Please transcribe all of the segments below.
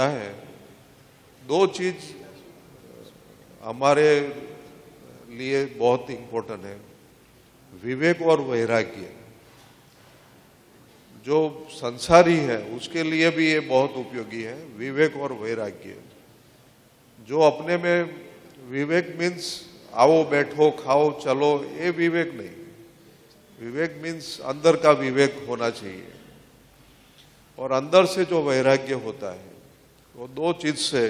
कहना है, दो चीज हमारे लिए बहुत इम्पोर्टेंट है, विवेक और वैराग्य। जो संसारी है उसके लिए भी ये बहुत उपयोगी है, विवेक और वैराग्य। जो अपने में विवेक मीन्स आओ बैठो खाओ चलो, ये विवेक नहीं। विवेक मीन्स अंदर का विवेक होना चाहिए, और अंदर से जो वैराग्य होता है वो दो चीज से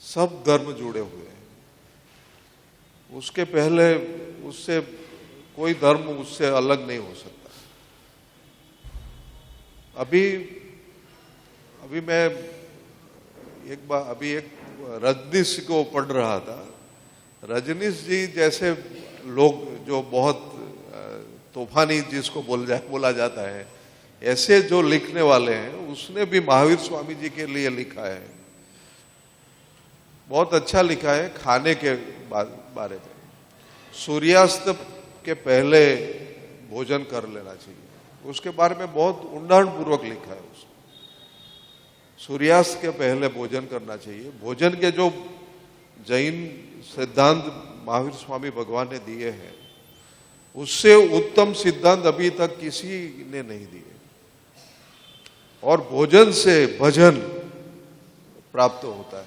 सब धर्म जुड़े हुए हैं। उसके पहले उससे कोई धर्म उससे अलग नहीं हो सकता। अभी मैं एक रजनीश को पढ़ रहा था। रजनीश जी जैसे लोग जो बहुत तूफानी जिसको बोला जाता है, ऐसे जो लिखने वाले हैं, उसने भी महावीर स्वामी जी के लिए लिखा है। बहुत अच्छा लिखा है खाने के बारे में। सूर्यास्त के पहले भोजन कर लेना चाहिए, उसके बारे में बहुत ऊंडाण पूर्वक लिखा है उसने। सूर्यास्त के पहले भोजन करना चाहिए। भोजन के जो जैन सिद्धांत महावीर स्वामी भगवान ने दिए हैं, उससे उत्तम सिद्धांत अभी तक किसी ने नहीं दिए। और भोजन से भजन प्राप्त होता है।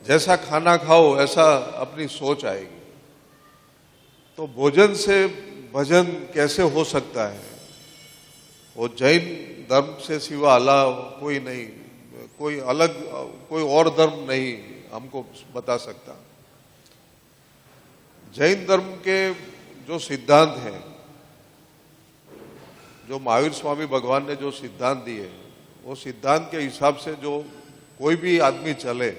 जैसा खाना खाओ ऐसा अपनी सोच आएगी। तो भोजन से भजन कैसे हो सकता है? वो जैन धर्म से सिवा अल्लाह कोई नहीं, कोई और धर्म नहीं हमको बता सकता। जैन धर्म के जो सिद्धांत हैं, जो महावीर स्वामी भगवान ने जो सिद्धांत दिए, वो सिद्धांत के हिसाब से जो कोई भी आदमी चले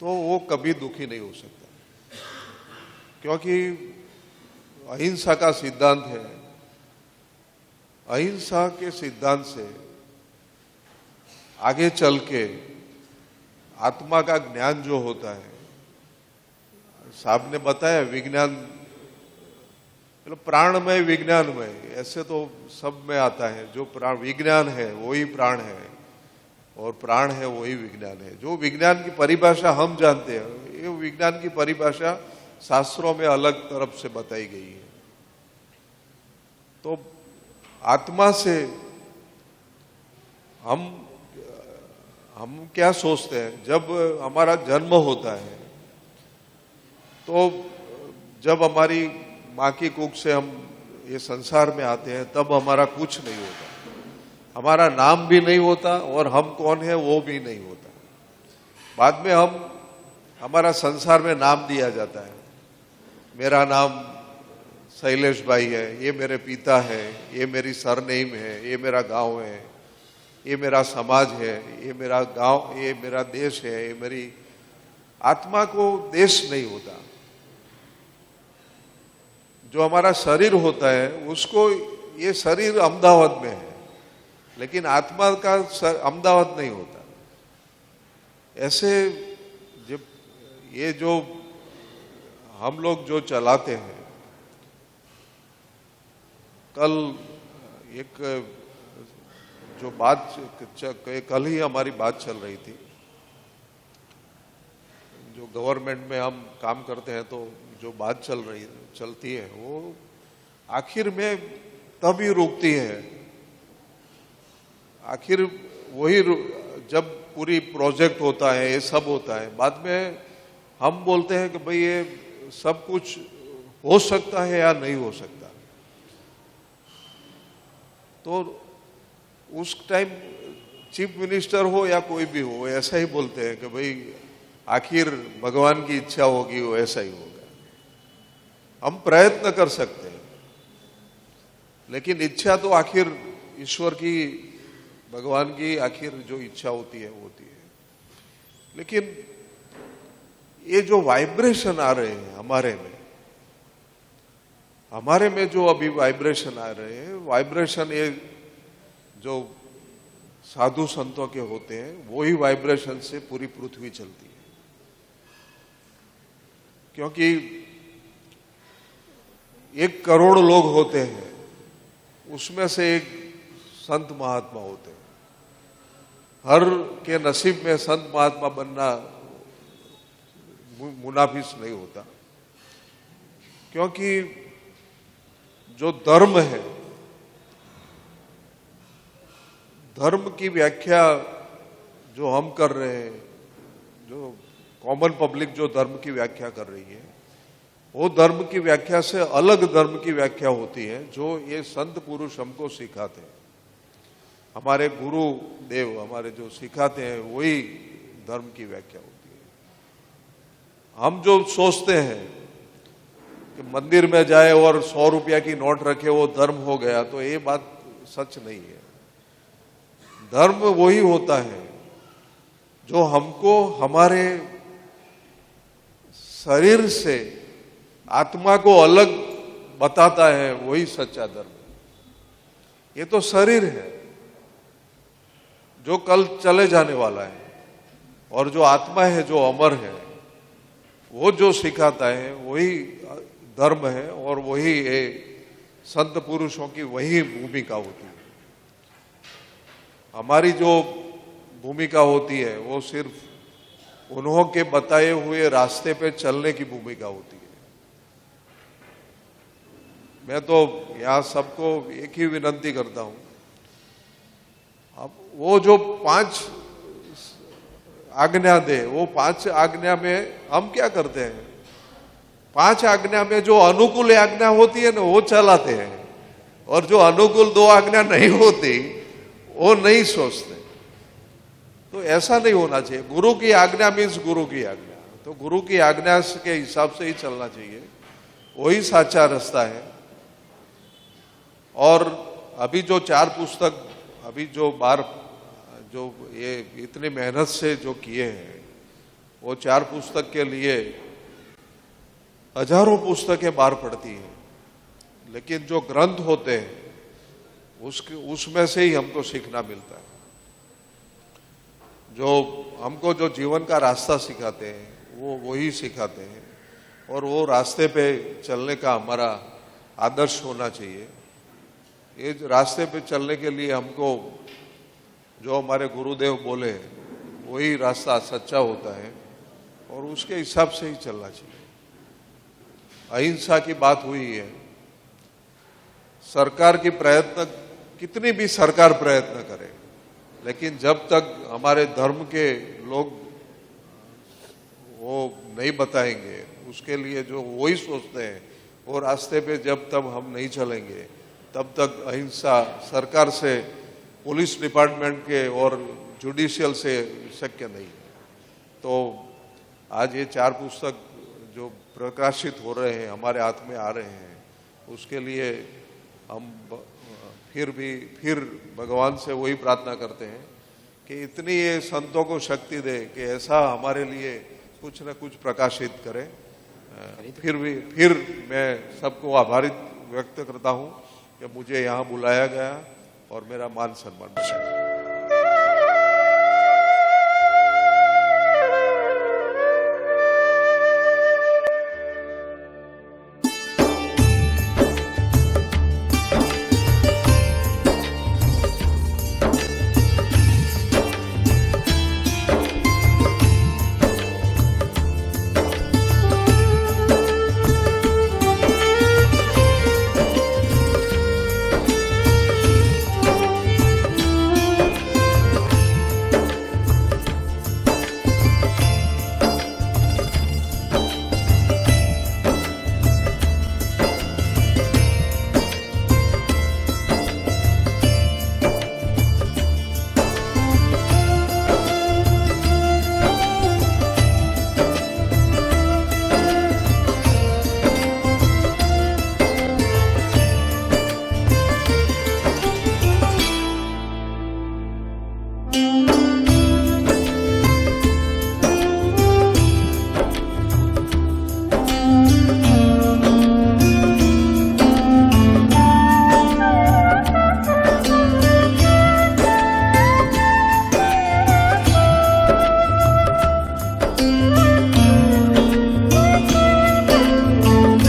तो वो कभी दुखी नहीं हो सकता। क्योंकि अहिंसा का सिद्धांत है। अहिंसा के सिद्धांत से आगे चल के आत्मा का ज्ञान जो होता है, साहब ने बताया विज्ञान, प्राणमय विज्ञानमय, ऐसे तो सब में आता है। जो प्राण विज्ञान है वही प्राण है, और प्राण है वही विज्ञान है। जो विज्ञान की परिभाषा हम जानते हैं, ये विज्ञान की परिभाषा शास्त्रों में अलग तरफ से बताई गई है। तो आत्मा से हम क्या सोचते हैं? जब हमारा जन्म होता है, तो जब हमारी माँ की कुख से हम ये संसार में आते हैं, तब हमारा कुछ नहीं होता। हमारा नाम भी नहीं होता, और हम कौन है वो भी नहीं होता। बाद में हमारा संसार में नाम दिया जाता है। मेरा नाम शैलेश भाई है, ये मेरे पिता है, ये मेरी सरनेम है, ये मेरा गांव है, ये मेरा समाज है, ये मेरा गांव, ये मेरा देश है, ये मेरी आत्मा को देश नहीं होता। जो हमारा शरीर होता है उसको, ये शरीर अहमदाबाद में है, लेकिन आत्मा का अहमदाबाद नहीं होता। ऐसे जब ये जो हम लोग जो चलाते हैं, कल एक जो बात, कल ही हमारी बात चल रही थी। जो गवर्नमेंट में हम काम करते हैं, तो जो बात चलती है वो आखिर में तभी रुकती है। आखिर वही जब पूरी प्रोजेक्ट होता है, ये सब होता है, बाद में हम बोलते हैं कि भाई ये सब कुछ हो सकता है या नहीं हो सकता। तो उस टाइम चीफ मिनिस्टर हो या कोई भी हो, ऐसा ही बोलते हैं कि भाई आखिर भगवान की इच्छा होगी वो ऐसा ही होगा। हम प्रयत्न कर सकते हैं, लेकिन इच्छा तो आखिर ईश्वर की, भगवान की आखिर जो इच्छा होती है वो होती है। लेकिन ये जो वाइब्रेशन आ रहे हैं हमारे में जो अभी वाइब्रेशन आ रहे हैं, वाइब्रेशन ये जो साधु संतों के होते हैं, वही वाइब्रेशन से पूरी पृथ्वी चलती है। क्योंकि 1 करोड़ लोग होते हैं, उसमें से एक संत महात्मा होते हैं। हर के नसीब में संत महात्मा बनना मुनाफिस नहीं होता, क्योंकि जो धर्म है, धर्म की व्याख्या जो हम कर रहे हैं, जो कॉमन पब्लिक जो धर्म की व्याख्या कर रही है, वो धर्म की व्याख्या से अलग धर्म की व्याख्या होती है जो ये संत पुरुष हमको सिखाते हैं। हमारे गुरु देव हमारे जो सिखाते हैं वही धर्म की व्याख्या होती है। हम जो सोचते हैं कि मंदिर में जाए और 100 रुपया की नोट रखे वो धर्म हो गया, तो ये बात सच नहीं है। धर्म वही होता है जो हमको हमारे शरीर से आत्मा को अलग बताता है, वही सच्चा धर्म है। ये तो शरीर है जो कल चले जाने वाला है, और जो आत्मा है जो अमर है, वो जो सिखाता है वही धर्म है, और वही संत पुरुषों की वही भूमिका होती है। हमारी जो भूमिका होती है वो सिर्फ उन्हों के बताए हुए रास्ते पे चलने की भूमिका होती है। मैं तो यहाँ सबको एक ही विनती करता हूं, अब वो जो 5 आज्ञा दे, वो 5 आज्ञा में हम क्या करते हैं? 5 आज्ञा में जो अनुकूल आज्ञा होती है ना वो चलाते हैं, और जो अनुकूल 2 आज्ञा नहीं होती वो नहीं सोचते। तो ऐसा नहीं होना चाहिए। गुरु की आज्ञा मीन्स गुरु की आज्ञा, तो गुरु की आज्ञा के हिसाब से ही चलना चाहिए, वही साचा रास्ता है। और अभी जो 4 पुस्तक अभी जो ये इतनी मेहनत से जो किए हैं, वो 4 पुस्तक के लिए हजारों पुस्तकें बाहर पड़ती हैं, लेकिन जो ग्रंथ होते हैं उसमें से ही हमको सीखना मिलता है। जो हमको जो जीवन का रास्ता सिखाते हैं वो वही सिखाते हैं, और वो रास्ते पे चलने का हमारा आदर्श होना चाहिए। ये रास्ते पे चलने के लिए हमको जो हमारे गुरुदेव बोले वही रास्ता सच्चा होता है, और उसके हिसाब से ही चलना चाहिए। अहिंसा की बात हुई है। सरकार की प्रयत्न, कितनी भी सरकार प्रयत्न करे, लेकिन जब तक हमारे धर्म के लोग वो नहीं बताएंगे, उसके लिए जो वही सोचते हैं वो रास्ते पे जब तक हम नहीं चलेंगे, तब तक अहिंसा सरकार से, पुलिस डिपार्टमेंट के और जुडिशियल से शक्य नहीं है। तो आज ये 4 पुस्तक जो प्रकाशित हो रहे हैं, हमारे हाथ में आ रहे हैं, उसके लिए हम फिर भगवान से वही प्रार्थना करते हैं कि इतनी ये संतों को शक्ति दे कि ऐसा हमारे लिए कुछ न कुछ प्रकाशित करें। फिर मैं सबको आभारी व्यक्त करता हूं कि मुझे यहाँ बुलाया गया और मेरा मान सम्मान।